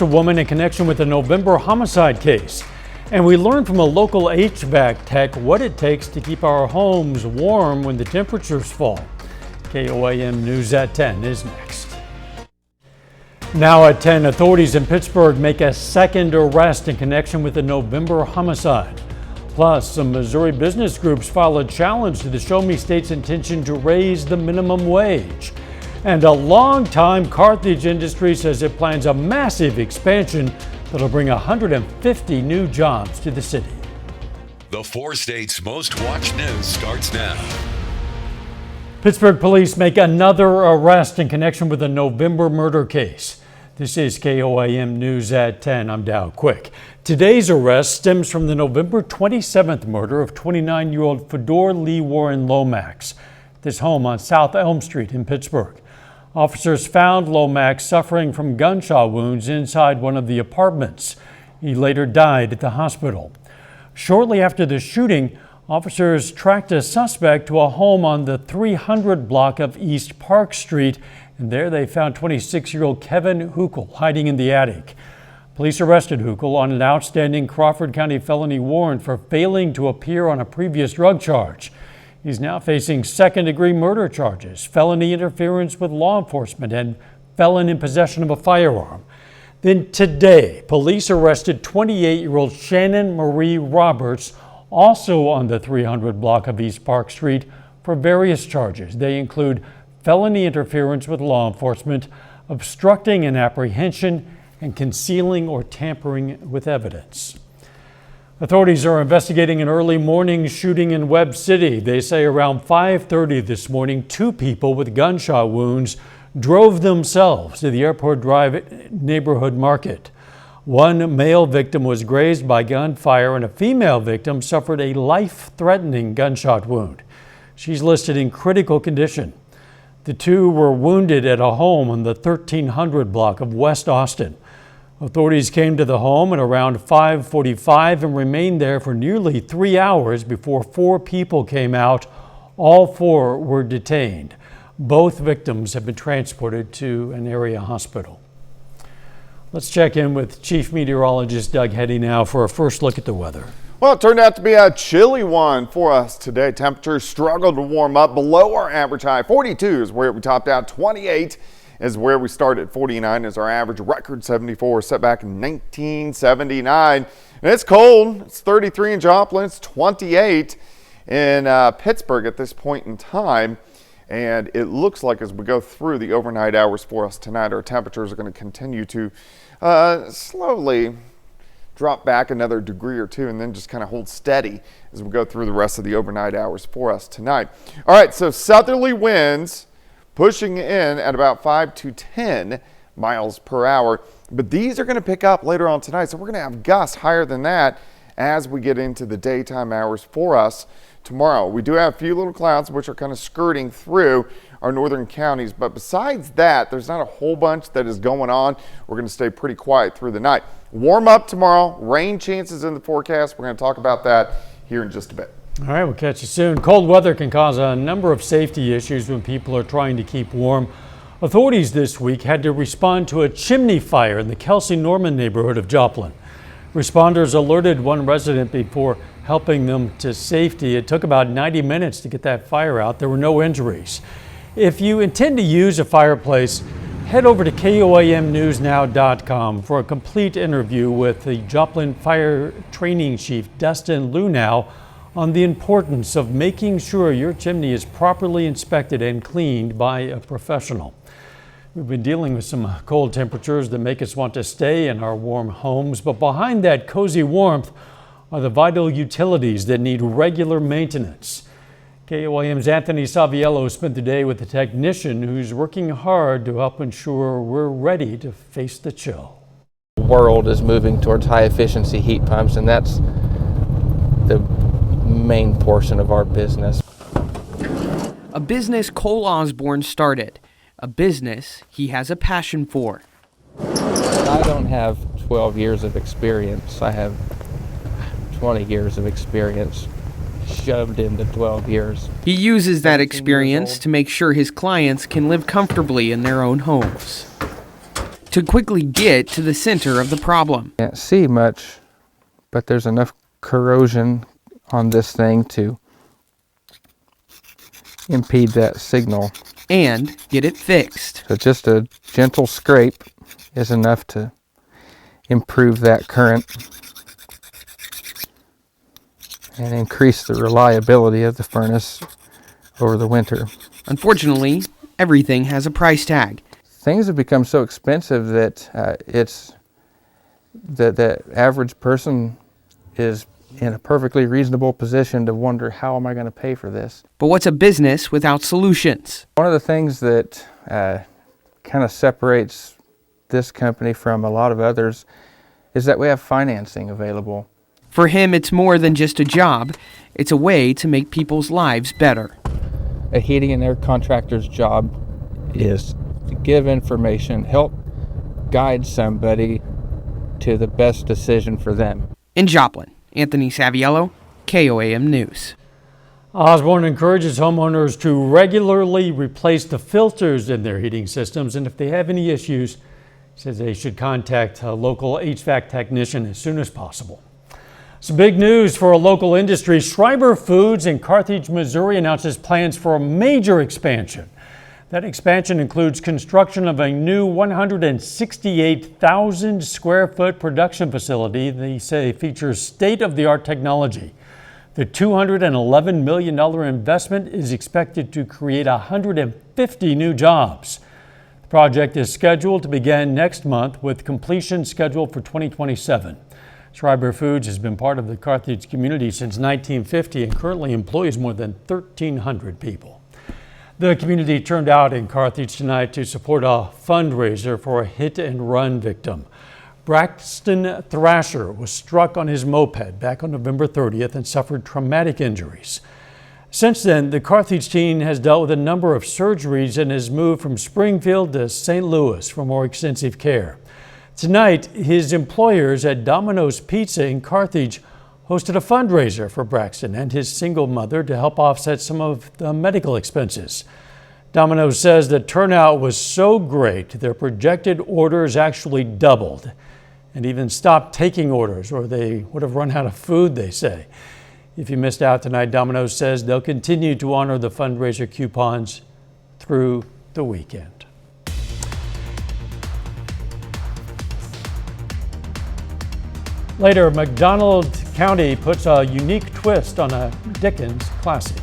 A woman in connection with the November homicide case. And we learned from a local HVAC tech what it takes to keep our homes warm when the temperatures fall. KOAM News at 10 is next. Now at 10, authorities in Pittsburgh make a second arrest in connection with the November homicide. Plus, some Missouri business groups file a challenge to the Show Me State's intention to raise the minimum wage. And a longtime Carthage industry says it plans a massive expansion that'll bring 150 new jobs to the city. The 4 states' most watched news starts now. Pittsburgh police make another arrest in connection with the November murder case. This is KOAM News at 10. I'm Dow Quick. Today's arrest stems from the November 27th murder of 29-year-old Fedor Lee Warren Lomax. This home on South Elm Street in Pittsburgh. Officers found Lomax suffering from gunshot wounds inside one of the apartments. He later died at the hospital. Shortly after the shooting, officers tracked a suspect to a home on the 300 block of East Park Street, and there they found 26-year-old Kevin Huckel hiding in the attic. Police arrested Huckel on an outstanding Crawford County felony warrant for failing to appear on a previous drug charge. He's now facing second-degree murder charges, felony interference with law enforcement, and felon in possession of a firearm. Then today, police arrested 28-year-old Shannon Marie Roberts, also on the 300 block of East Park Street, for various charges. They include felony interference with law enforcement, obstructing an apprehension, and concealing or tampering with evidence. Authorities are investigating an early morning shooting in Webb City. They say around 5:30 this morning, 2 people with gunshot wounds drove themselves to the Airport Drive neighborhood market. One male victim was grazed by gunfire and a female victim suffered a life-threatening gunshot wound. She's listed in critical condition. The 2 were wounded at a home on the 1300 block of West Austin. Authorities came to the home at around 5:45 and remained there for nearly 3 hours before 4 people came out. All 4 were detained. Both victims have been transported to an area hospital. Let's check in with Chief Meteorologist Doug Heddy now for a first look at the weather. Well, it turned out to be a chilly one for us today. Temperatures struggled to warm up below our average high. 42 is where we topped out. 28 is where we started. 49 is our average. Record 74 set back in 1979. And it's cold. It's 33 in Joplin. It's 28 in Pittsburgh at this point in time. And it looks like as we go through the overnight hours for us tonight, our temperatures are going to continue to slowly drop back another degree or 2 and then just kind of hold steady as we go through the rest of the overnight hours for us tonight. All right, so southerly winds pushing in at about 5 to 10 miles per hour. But these are going to pick up later on tonight. So we're going to have gusts higher than that as we get into the daytime hours for us tomorrow. We do have a few little clouds which are kind of skirting through our northern counties. But besides that, there's not a whole bunch that is going on. We're going to stay pretty quiet through the night. Warm up tomorrow. Rain chances in the forecast. We're going to talk about that here in just a bit. All right, we'll catch you soon. Cold weather can cause a number of safety issues when people are trying to keep warm. Authorities this week had to respond to a chimney fire in the Kelsey Norman neighborhood of Joplin. Responders alerted one resident before helping them to safety. It took about 90 minutes to get that fire out. There were no injuries. If you intend to use a fireplace, head over to KOAMnewsnow.com for a complete interview with the Joplin Fire Training Chief, Dustin Lunow, on the importance of making sure your chimney is properly inspected and cleaned by a professional. We've been dealing with some cold temperatures that make us want to stay in our warm homes, but behind that cozy warmth are the vital utilities that need regular maintenance. KOAM's Anthony Saviello spent the day with a technician who's working hard to help ensure we're ready to face the chill. The world is moving towards high efficiency heat pumps, and that's the main portion of our business. A business Cole Osborne started, a business he has a passion for. I don't have 12 years of experience. I have 20 years of experience shoved into 12 years. He uses that experience to make sure his clients can live comfortably in their own homes. to quickly get to the center of the problem. Can't see much, but there's enough corrosion on this thing to impede that signal. And get it fixed. So just a gentle scrape is enough to improve that current and increase the reliability of the furnace over the winter. Unfortunately, everything has a price tag. Things have become so expensive that the average person is in a perfectly reasonable position to wonder, how am I going to pay for this? But what's a business without solutions? One of the things that kind of separates this company from a lot of others is that we have financing available. For him, it's more than just a job. It's a way to make people's lives better. A heating and air contractor's job is to give information, help guide somebody to the best decision for them. In Joplin, Anthony Saviello, KOAM News. Osborne encourages homeowners to regularly replace the filters in their heating systems, and if they have any issues, says they should contact a local HVAC technician as soon as possible. Some big news for a local industry. Schreiber Foods in Carthage, Missouri announces plans for a major expansion. That expansion includes construction of a new 168,000 square foot production facility. They say features state-of-the-art technology. The $211 million investment is expected to create 150 new jobs. The project is scheduled to begin next month with completion scheduled for 2027. Schreiber Foods has been part of the Carthage community since 1950 and currently employs more than 1,300 people. The community turned out in Carthage tonight to support a fundraiser for a hit-and-run victim. Braxton Thrasher was struck on his moped back on November 30th and suffered traumatic injuries. Since then, the Carthage teen has dealt with a number of surgeries and has moved from Springfield to St. Louis for more extensive care. Tonight, his employers at Domino's Pizza in Carthage hosted a fundraiser for Braxton and his single mother to help offset some of the medical expenses. Domino's says the turnout was so great, their projected orders actually doubled and even stopped taking orders, or they would have run out of food, they say. If you missed out tonight, Domino's says they'll continue to honor the fundraiser coupons through the weekend. Later, McDonald County puts a unique twist on a Dickens classic.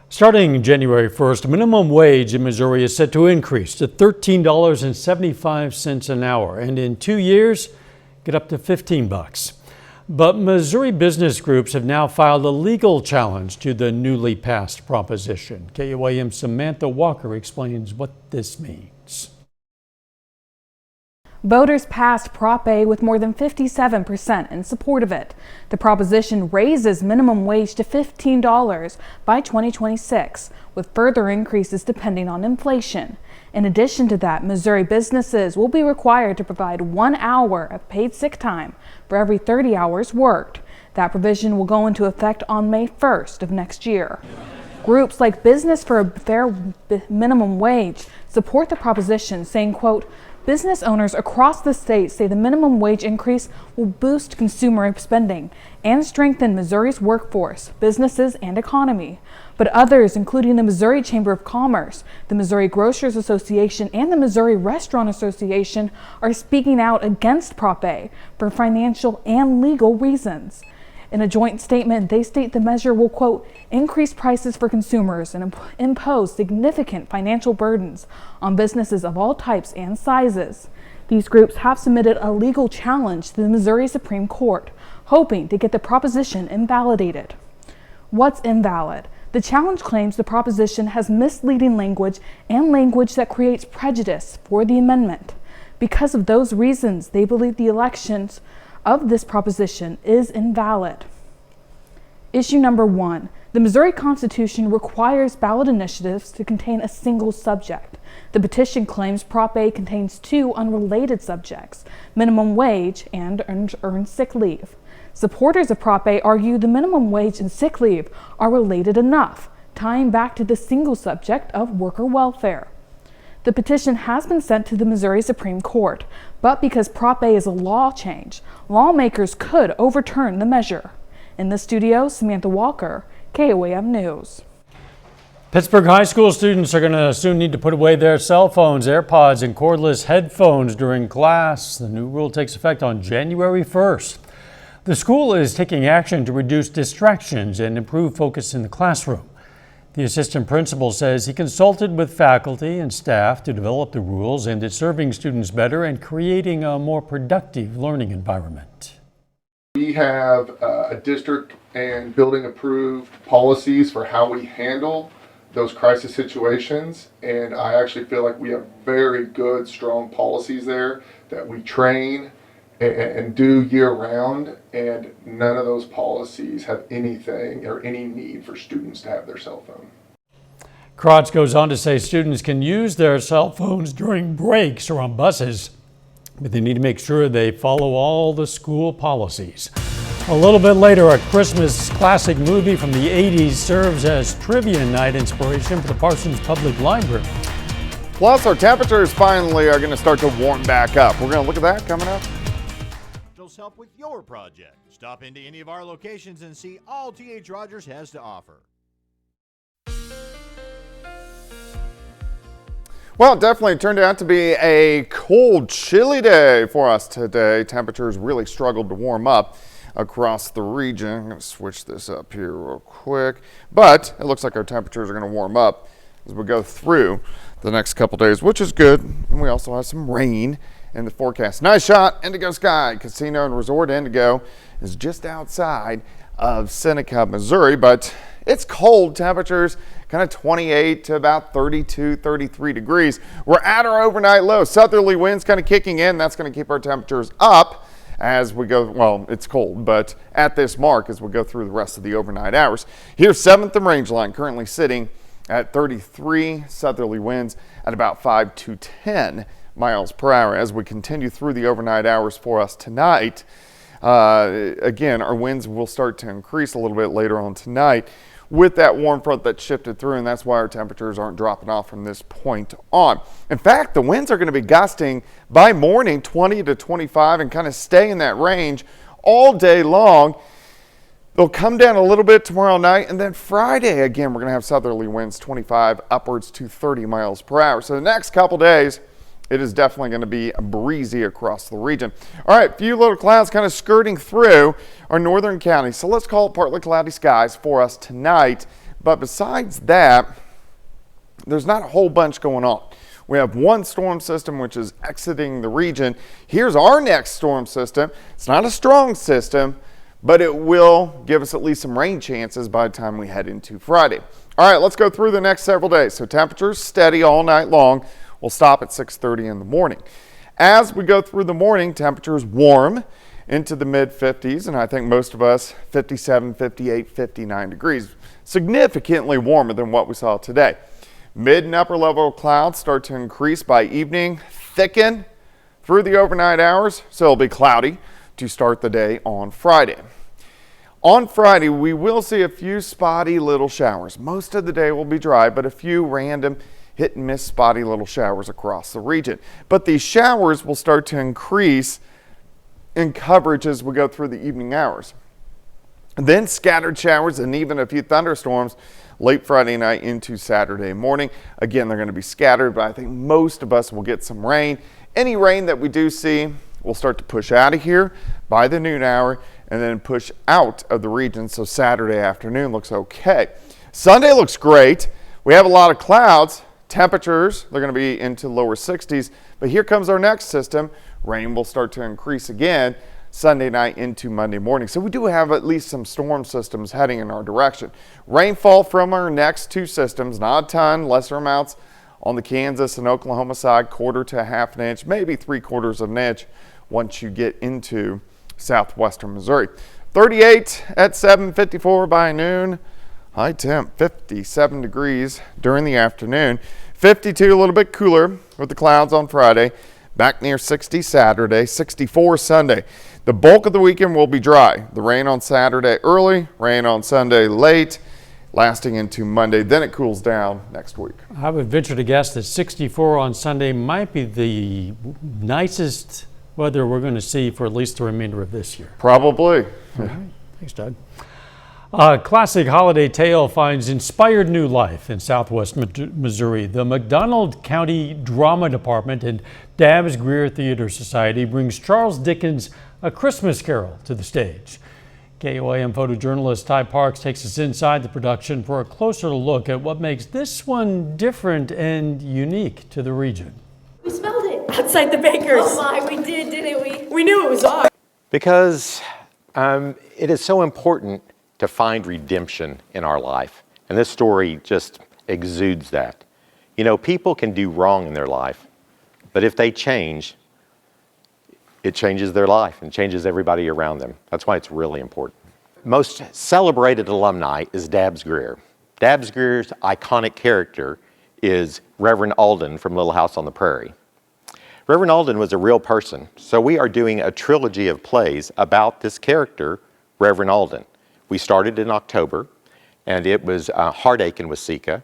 Starting January 1st, minimum wage in Missouri is set to increase to $13.75 an hour, and in 2 years, get up to $15. But Missouri business groups have now filed a legal challenge to the newly passed proposition. KOAM Samantha Walker explains what this means. Voters passed Prop A with more than 57% in support of it. The proposition raises minimum wage to $15 by 2026, with further increases depending on inflation. In addition to that, Missouri businesses will be required to provide 1 hour of paid sick time for every 30 hours worked. That provision will go into effect on May 1st of next year. Groups like Business for a Fair Minimum Wage support the proposition, saying, quote, "Business owners across the state say the minimum wage increase will boost consumer spending and strengthen Missouri's workforce, businesses, and economy. But others, including the Missouri Chamber of Commerce, the Missouri Grocers Association, and the Missouri Restaurant Association, are speaking out against Prop A for financial and legal reasons." In a joint statement, they state the measure will, quote, "increase prices for consumers and impose significant financial burdens on businesses of all types and sizes." These groups have submitted a legal challenge to the Missouri Supreme Court, hoping to get the proposition invalidated. What's invalid? The challenge claims the proposition has misleading language and language that creates prejudice for the amendment. Because of those reasons, they believe the elections of this proposition is invalid. Issue number 1. The Missouri Constitution requires ballot initiatives to contain a single subject. The petition claims Prop A contains 2 unrelated subjects, minimum wage and earned sick leave. Supporters of Prop A argue the minimum wage and sick leave are related enough. tying back to the single subject of worker welfare. The petition has been sent to the Missouri Supreme Court, but because Prop A is a law change, lawmakers could overturn the measure. In the studio, Samantha Walker, KOAM News. Pittsburgh High School students are going to soon need to put away their cell phones, AirPods, and cordless headphones during class. The new rule takes effect on January 1st. The school is taking action to reduce distractions and improve focus in the classroom. The assistant principal says he consulted with faculty and staff to develop the rules, and it's serving students better and creating a more productive learning environment. We have a district and building approved policies for how we handle those crisis situations, and I actually feel like we have very good, strong policies there that we train and do year round, and none of those policies have anything or any need for students to have their cell phone. Krotz goes on to say students can use their cell phones during breaks or on buses, but they need to make sure they follow all the school policies. A little bit later, a Christmas classic movie from the 80s serves as trivia night inspiration for the Parsons Public Library. Plus, our temperatures finally are going to start to warm back up. We're going to look at that coming up. Help with your project. Stop into any of our locations and see all T.H. Rogers has to offer. Well, it definitely turned out to be a cold, chilly day for us today. Temperatures really struggled to warm up across the region. I'm going to switch this up here real quick. But it looks like our temperatures are going to warm up as we go through the next couple days, which is good. And we also have some rain in the forecast. Nice shot, Indigo Sky Casino and Resort. Indigo is just outside of Seneca, Missouri, but it's cold. Temperatures kind of 28 to about 32, 33 degrees. We're at our overnight low. Southerly winds kind of kicking in. That's going to keep our temperatures up as we go. Well, it's cold, but at this mark as we go through the rest of the overnight hours. Here's 7th and range line currently sitting at 33. Southerly winds at about 5 to 10 miles per hour as we continue through the overnight hours for us tonight. Again, our winds will start to increase a little bit later on tonight with that warm front that shifted through, and that's why our temperatures aren't dropping off from this point on. In fact, the winds are going to be gusting by morning 20 to 25 and kind of stay in that range all day long. They'll come down a little bit tomorrow night, and then Friday, again, we're going to have southerly winds 25 upwards to 30 miles per hour. So the next couple days, it is definitely going to be breezy across the region. All right, few little clouds kind of skirting through our northern counties. So let's call it partly cloudy skies for us tonight. But besides that, there's not a whole bunch going on. We have one storm system which is exiting the region. Here's our next storm system. It's not a strong system, but it will give us at least some rain chances by the time we head into Friday. All right, let's go through the next several days. So temperatures steady all night long. We'll stop at 6:30 in the morning. As we go through the morning, temperatures warm into the mid 50s, and I think most of us 57, 58, 59 degrees. Significantly warmer than what we saw today. Mid and upper level clouds start to increase by evening, thicken through the overnight hours, so it'll be cloudy to start the day on Friday. On Friday, we will see a few spotty little showers. Most of the day will be dry, but a few random hit and miss spotty little showers across the region. But these showers will start to increase in coverage as we go through the evening hours. Then scattered showers and even a few thunderstorms late Friday night into Saturday morning. Again, they're going to be scattered, but I think most of us will get some rain. Any rain that we do see will start to push out of here by the noon hour and then push out of the region. So Saturday afternoon looks okay. Sunday looks great. We have a lot of clouds. Temperatures, they're going to be into lower 60s, but here comes our next system. Rain will start to increase again Sunday night into Monday morning. So we do have at least some storm systems heading in our direction. Rainfall from our next two systems, not a ton, lesser amounts on the Kansas and Oklahoma side, 1/4 to 1/2 inch, maybe 3/4 of an inch once you get into southwestern Missouri. 38 at 7:54 by noon. High temp, 57 degrees during the afternoon. 52, a little bit cooler with the clouds on Friday. Back near 60 Saturday, 64 Sunday. The bulk of the weekend will be dry. The rain on Saturday early, rain on Sunday late. lasting into Monday. Then it cools down next week. I would venture to guess that 64 on Sunday might be the nicest weather we're going to see for at least the remainder of this year. Probably. All right. Thanks, Doug. Classic holiday tale finds inspired new life in southwest Missouri. The McDonald County Drama Department and Dabbs Greer Theater Society brings Charles Dickens' A Christmas Carol to the stage. KOAM photojournalist Ty Parks takes us inside the production for a closer look at what makes this one different and unique to the region. We smelled it outside the baker's. Oh my, we did, didn't we? We knew it was ours. Because it is so important to find redemption in our life. And this story just exudes that. You know, people can do wrong in their life, but if they change, it changes their life and changes everybody around them. That's why it's really important. Most celebrated alumni is Dabbs Greer. Dabbs Greer's iconic character is Reverend Alden from Little House on the Prairie. Reverend Alden was a real person, so we are doing a trilogy of plays about this character, Reverend Alden. We started in October, and it was Heartache in Waseca.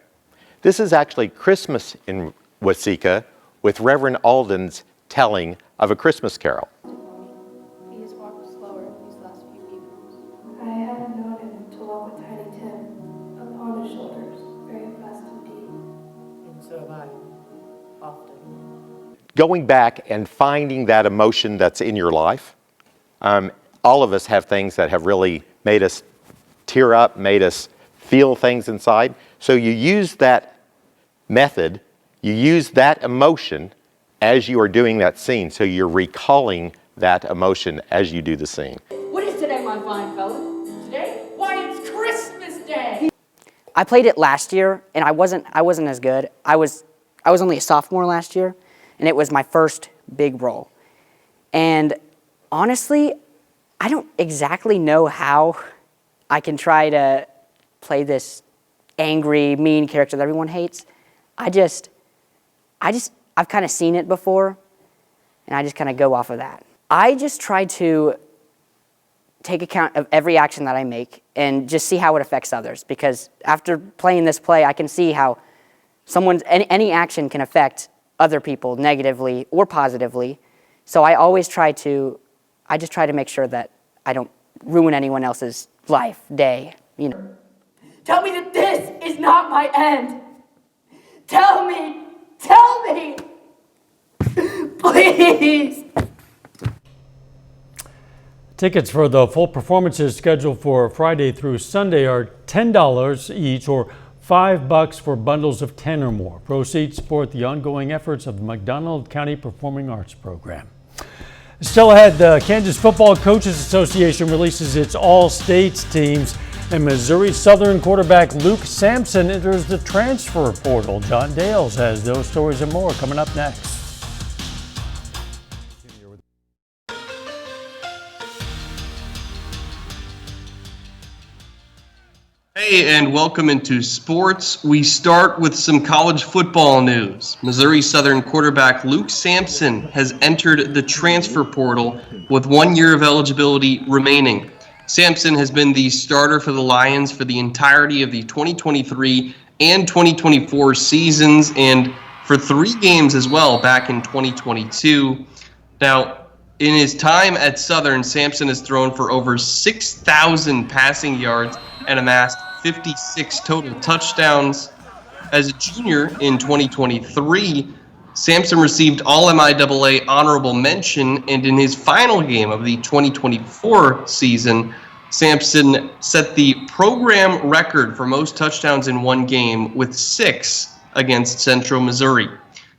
This is actually Christmas in Waseca with Reverend Alden's telling of A Christmas Carol. He has walked slower these last few evenings. I haven't known him to walk with Tiny Tim upon his shoulders, very fast indeed. And so have I, often. Going back and finding that emotion that's in your life. All of us have things that have really made us tear up, made us feel things inside. So you use that method, you use that emotion as you are doing that scene. So you're recalling that emotion as you do the scene. What is today, my fine fella? Today? Why, it's Christmas Day! I played it last year, and I wasn't as good. I was only a sophomore last year, and it was my first big role. And honestly, I don't exactly know how I can try to play this angry, mean character that everyone hates. I've kind of seen it before, and I just kind of go off of that. I just try to take account of every action that I make and just see how it affects others, because after playing this play, I can see how any action can affect other people negatively or positively. So I just try to make sure that I don't ruin anyone else's life, day, you know. Tell me that this is not my end! Tell me! Please! Tickets for the full performances scheduled for Friday through Sunday are $10 each, or $5 for bundles of 10 or more. Proceeds support the ongoing efforts of the McDonald County Performing Arts Program. Still ahead, the Kansas Football Coaches Association releases its all-states teams, and Missouri Southern quarterback Luke Sampson enters the transfer portal. John Dales has those stories and more coming up next. Hey, and welcome into sports. We start with some college football news. Missouri Southern quarterback Luke Sampson has entered the transfer portal with 1 year of eligibility remaining. Sampson has been the starter for the Lions for the entirety of the 2023 and 2024 seasons, and for 3 games as well back in 2022. Now, in his time at Southern, Sampson has thrown for over 6,000 passing yards and amassed 56 total touchdowns. As a junior in 2023, Sampson received all MIAA honorable mention, and in his final game of the 2024 season, Sampson set the program record for most touchdowns in one game with 6 against Central Missouri.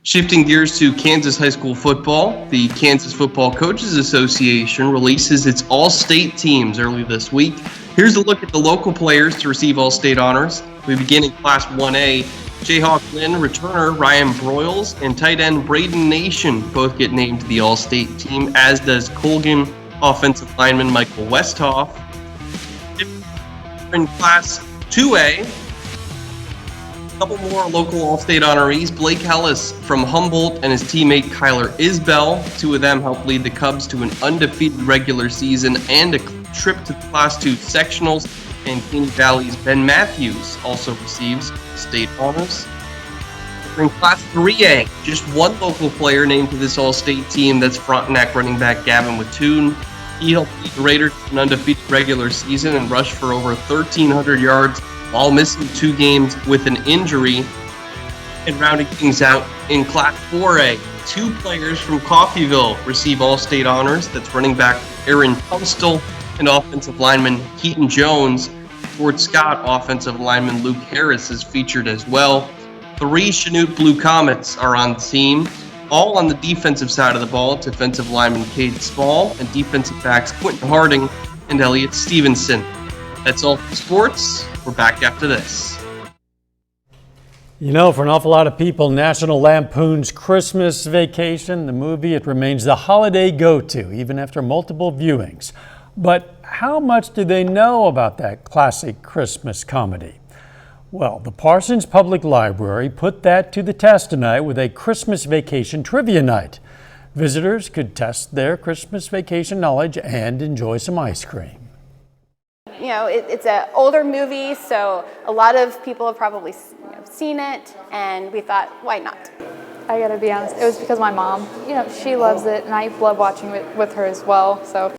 Shifting gears to Kansas high school football, the Kansas Football Coaches Association releases its all-state teams early this week. Here's a look at the local players to receive all-state honors. We begin in Class 1A. Jayhawk Lynn returner Ryan Broyles and tight end Braden Nation both get named to the all-state team, as does Colgan offensive lineman Michael Westhoff. In Class 2A, a couple more local all-state honorees. Blake Hellis from Humboldt and his teammate Kyler Isbell. 2 of them helped lead the Cubs to an undefeated regular season and a trip to the Class 2 sectionals. And Caney Valley's Ben Matthews also receives state honors. In Class 3A, just one local player named to this all-state team. That's Frontenac running back Gavin Wattoon. He helped lead the Raiders to an undefeated regular season and rushed for over 1,300 yards while missing 2 games with an injury. And rounding things out in Class 4A, 2 players from Coffeyville receive all-state honors. That's running back Aaron Tunstall and offensive lineman Keaton Jones. Fort Scott offensive lineman Luke Harris is featured as well. 3 Chanute Blue Comets are on the team, all on the defensive side of the ball. Defensive lineman Cade Small and defensive backs Quentin Harding and Elliott Stevenson. That's all for sports. We're back after this. You know, for an awful lot of people, National Lampoon's Christmas Vacation, the movie, it remains the holiday go-to, even after multiple viewings. But how much do they know about that classic Christmas comedy? Well, the Parsons Public Library put that to the test tonight with a Christmas Vacation trivia night. Visitors could test their Christmas vacation knowledge and enjoy some ice cream. You know, it's an older movie, so a lot of people have probably seen it, and we thought, why not? I gotta be honest, it was because my mom, she loves it, and I love watching it with her as well, so.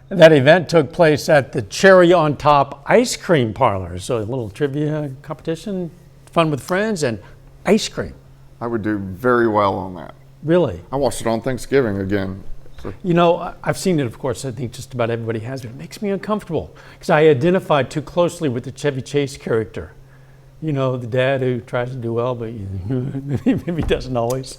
That event took place at the Cherry on Top Ice Cream Parlor. So a little trivia competition, fun with friends, and ice cream. I would do very well on that. Really? I watched it on Thanksgiving again. So. You know, I've seen it, of course. I think just about everybody has, but it makes me uncomfortable because I identified too closely with the Chevy Chase character. You know, the dad who tries to do well, but maybe doesn't always.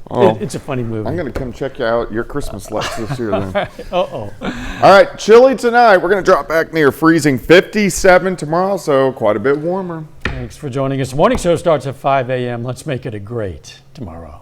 Oh, it's a funny movie. I'm going to come check out your Christmas lights this year then. Uh-oh. All right, chilly tonight. We're going to drop back near freezing, 57 tomorrow, so quite a bit warmer. Thanks for joining us. The morning show starts at 5 a.m. Let's make it a great tomorrow.